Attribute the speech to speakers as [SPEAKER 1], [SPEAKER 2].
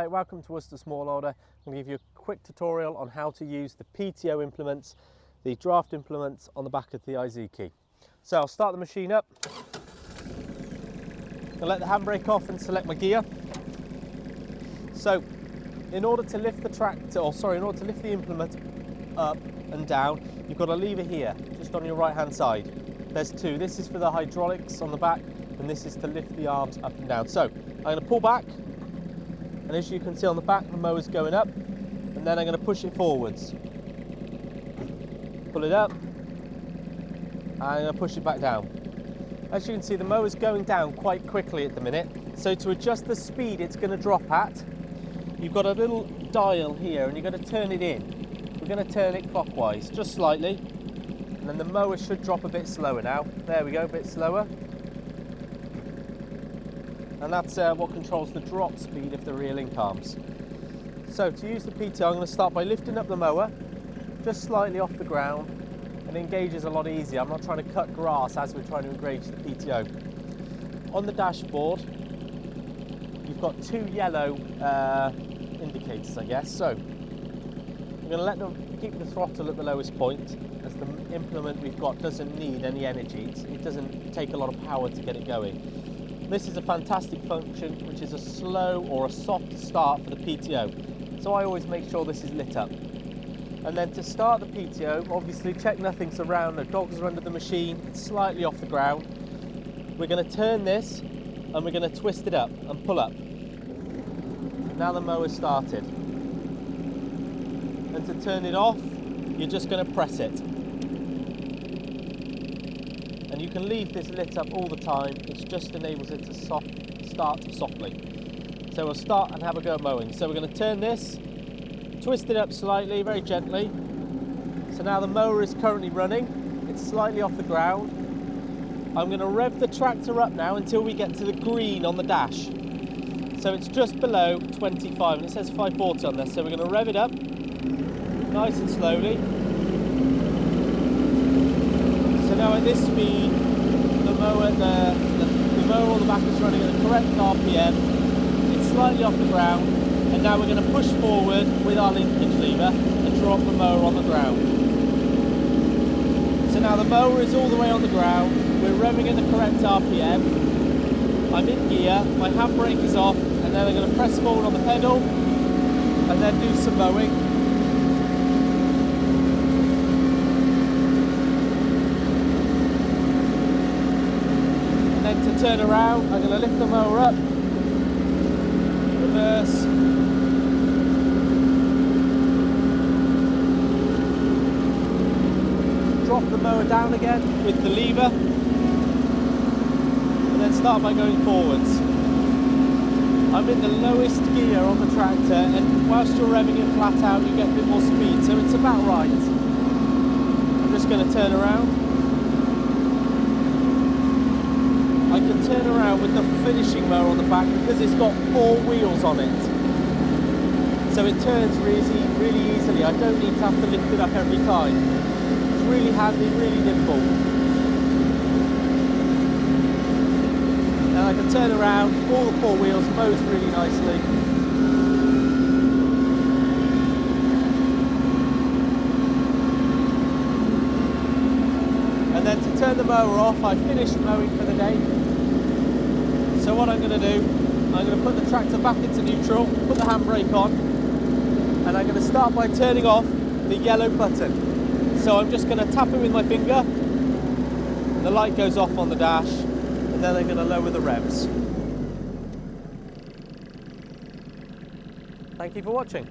[SPEAKER 1] Hey, welcome to Worcester Small Loader. I'm going to give you a quick tutorial on how to use the PTO implements, the draft implements on the back of the Iseki. So I'll start the machine up. I'll let the handbrake off and select my gear. So in order to lift the implement up and down, you've got a lever here, just on your right hand side. There's two. This is for the hydraulics on the back, and this is to lift the arms up and down. So I'm going to pull back, and as you can see on the back, the mower's going up, and then I'm going to push it forwards. Pull it up, and I'm going to push it back down. As you can see, the mower's going down quite quickly at the minute, so to adjust the speed it's going to drop at, you've got a little dial here, and you're going to turn it in. We're going to turn it clockwise, just slightly, and then the mower should drop a bit slower now. There we go, a bit slower. And that's what controls the drop speed of the rear link arms. So to use the PTO, I'm going to start by lifting up the mower, just slightly off the ground, and it engages a lot easier. I'm not trying to cut grass as we're trying to engage the PTO. On the dashboard, you've got two yellow indicators, I guess. So I'm going to let them keep the throttle at the lowest point, as the implement we've got doesn't need any energy. It doesn't take a lot of power to get it going. This is a fantastic function, which is a slow or a soft start for the PTO. So I always make sure this is lit up. And then to start the PTO, obviously check nothing's around, no dogs are under the machine, it's slightly off the ground. We're going to turn this and we're going to twist it up and pull up. Now the mower's started. And to turn it off, you're just going to press it. And you can leave this lit up all the time, it just enables it to start softly. So we'll start and have a go at mowing. So we're going to turn this, twist it up slightly, very gently. So now the mower is currently running, it's slightly off the ground. I'm going to rev the tractor up now until we get to the green on the dash. So it's just below 25, and it says 540 on there, so we're going to rev it up, nice and slowly. So now at this speed, the mower on the back is running at the correct RPM. It's slightly off the ground, and now we're going to push forward with our linkage lever and drop the mower on the ground. So now the mower is all the way on the ground. We're revving at the correct RPM. I'm in gear, my handbrake is off, and then I'm going to press forward on the pedal and then do some mowing. To turn around, I'm going to lift the mower up, reverse, drop the mower down again with the lever, and then start by going forwards. I'm in the lowest gear on the tractor, and whilst you're revving it flat out you get a bit more speed, so it's about right. I'm just going to turn around. I can turn around with the finishing mower on the back because it's got 4 wheels on it. So it turns really easily. I don't need to have to lift it up every time. It's really handy, really nimble. Now I can turn around, all the 4 wheels mows really nicely. And then to turn the mower off, I finished mowing for the day. So what I'm going to do, I'm going to put the tractor back into neutral, put the handbrake on, and I'm going to start by turning off the yellow button. So I'm just going to tap it with my finger, the light goes off on the dash, and then I'm going to lower the revs. Thank you for watching.